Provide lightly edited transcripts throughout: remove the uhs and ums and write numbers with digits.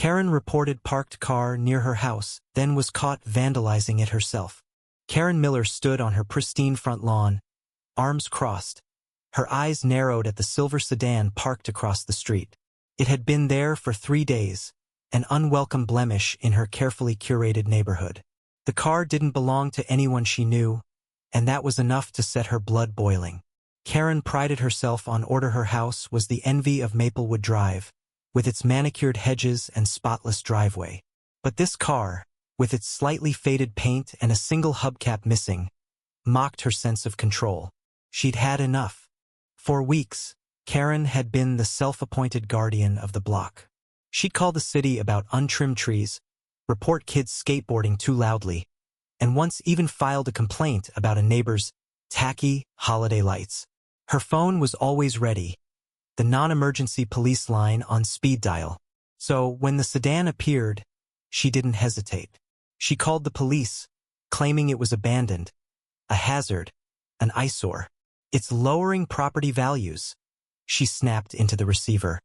Karen reported parked car near her house, then was caught vandalizing it herself. Karen Miller stood on her pristine front lawn, arms crossed, her eyes narrowed at the silver sedan parked across the street. It had been there for 3 days, an unwelcome blemish in her carefully curated neighborhood. The car didn't belong to anyone she knew, and that was enough to set her blood boiling. Karen prided herself on order. Her house was the envy of Maplewood Drive, with its manicured hedges and spotless driveway. But this car, with its slightly faded paint and a single hubcap missing, mocked her sense of control. She'd had enough. For weeks, Karen had been the self-appointed guardian of the block. She'd call the city about untrimmed trees, report kids skateboarding too loudly, and once even filed a complaint about a neighbor's tacky holiday lights. Her phone was always ready, the non-emergency police line on speed dial. So when the sedan appeared, she didn't hesitate. She called the police, claiming it was abandoned, a hazard, an eyesore. It's lowering property values, she snapped into the receiver,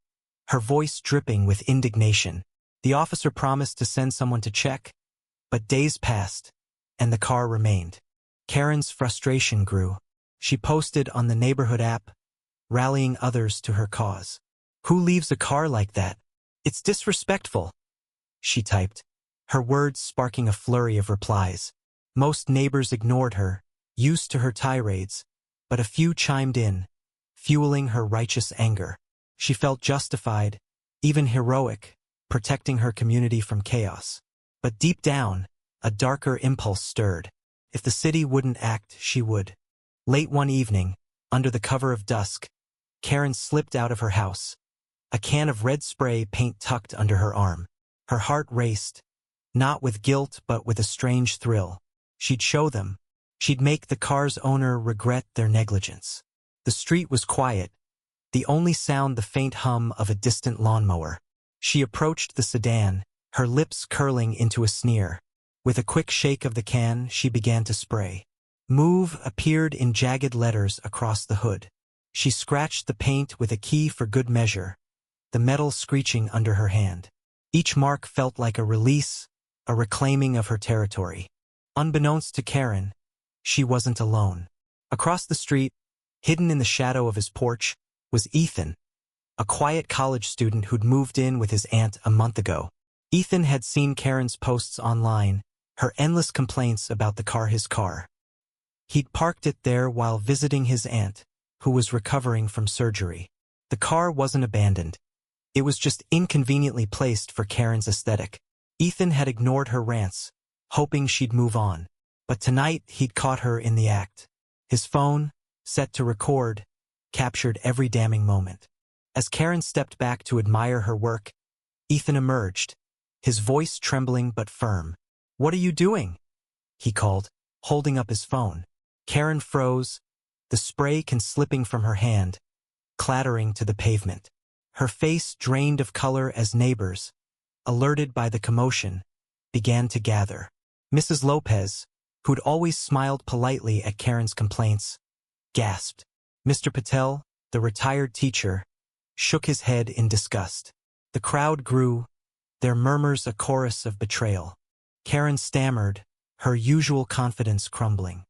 her voice dripping with indignation. The officer promised to send someone to check, but days passed, and the car remained. Karen's frustration grew. She posted on the neighborhood app, rallying others to her cause. "Who leaves a car like that? It's disrespectful," she typed, her words sparking a flurry of replies. Most neighbors ignored her, used to her tirades, but a few chimed in, fueling her righteous anger. She felt justified, even heroic, protecting her community from chaos. But deep down, a darker impulse stirred. If the city wouldn't act, she would. Late one evening, under the cover of dusk, Karen slipped out of her house, a can of red spray paint tucked under her arm. Her heart raced, not with guilt but with a strange thrill. She'd show them. She'd make the car's owner regret their negligence. The street was quiet, the only sound the faint hum of a distant lawnmower. She approached the sedan, her lips curling into a sneer. With a quick shake of the can, she began to spray. "Move" appeared in jagged letters across the hood. She scratched the paint with a key for good measure, the metal screeching under her hand. Each mark felt like a release, a reclaiming of her territory. Unbeknownst to Karen, she wasn't alone. Across the street, hidden in the shadow of his porch, was Ethan, a quiet college student who'd moved in with his aunt a month ago. Ethan had seen Karen's posts online, her endless complaints about his car. He'd parked it there while visiting his aunt, who was recovering from surgery. The car wasn't abandoned. It was just inconveniently placed for Karen's aesthetic. Ethan had ignored her rants, hoping she'd move on. But tonight he'd caught her in the act. His phone, set to record, captured every damning moment. As Karen stepped back to admire her work, Ethan emerged, his voice trembling but firm. "What are you doing?" he called, holding up his phone. Karen froze, the spray can slipping from her hand, clattering to the pavement. Her face drained of color as neighbors, alerted by the commotion, began to gather. Mrs. Lopez, who'd always smiled politely at Karen's complaints, gasped. Mr. Patel, the retired teacher, shook his head in disgust. The crowd grew, their murmurs a chorus of betrayal. Karen stammered, her usual confidence crumbling.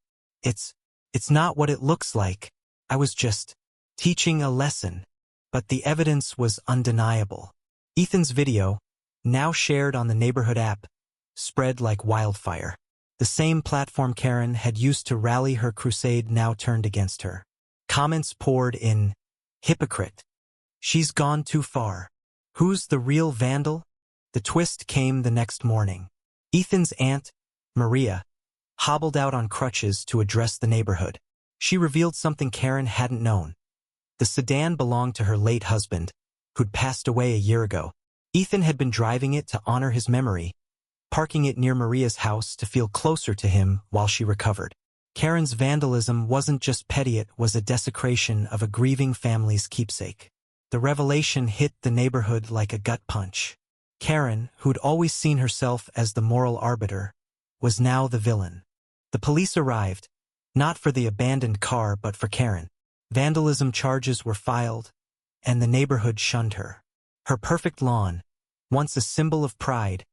It's not what it looks like. I was just teaching a lesson." But the evidence was undeniable. Ethan's video, now shared on the neighborhood app, spread like wildfire. The same platform Karen had used to rally her crusade now turned against her. Comments poured in, "Hypocrite. She's gone too far. Who's the real vandal?" The twist came the next morning. Ethan's aunt, Maria, hobbled out on crutches to address the neighborhood. She revealed something Karen hadn't known. The sedan belonged to her late husband, who'd passed away a year ago. Ethan had been driving it to honor his memory, parking it near Maria's house to feel closer to him while she recovered. Karen's vandalism wasn't just petty, it was a desecration of a grieving family's keepsake. The revelation hit the neighborhood like a gut punch. Karen, who'd always seen herself as the moral arbiter, was now the villain. The police arrived, not for the abandoned car but for Karen. Vandalism charges were filed, and the neighborhood shunned her. Her perfect lawn, once a symbol of pride,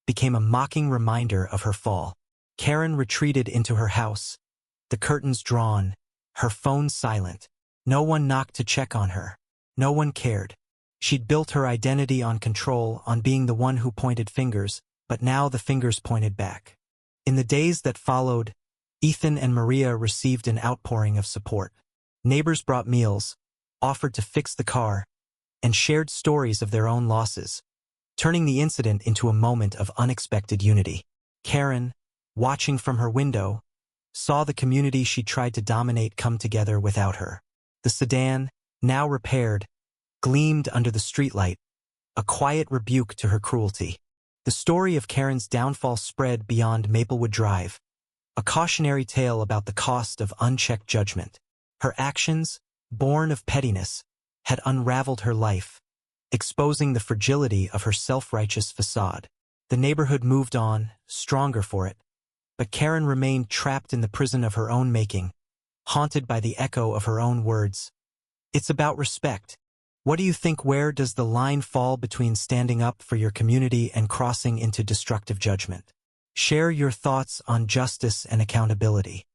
became a mocking reminder of her fall. Karen retreated into her house, the curtains drawn, her phone silent. No one knocked to check on her. No one cared. She'd built her identity on control, on being the one who pointed fingers, but now the fingers pointed back. In the days that followed, Ethan and Maria received an outpouring of support. Neighbors brought meals, offered to fix the car, and shared stories of their own losses, turning the incident into a moment of unexpected unity. Karen, watching from her window, saw the community she tried to dominate come together without her. The sedan, now repaired, gleamed under the streetlight, a quiet rebuke to her cruelty. The story of Karen's downfall spread beyond Maplewood Drive, a cautionary tale about the cost of unchecked judgment. Her actions, born of pettiness, had unraveled her life, exposing the fragility of her self-righteous facade. The neighborhood moved on, stronger for it, but Karen remained trapped in the prison of her own making, haunted by the echo of her own words. It's about respect. What do you think? Where does the line fall between standing up for your community and crossing into destructive judgment? Share your thoughts on justice and accountability.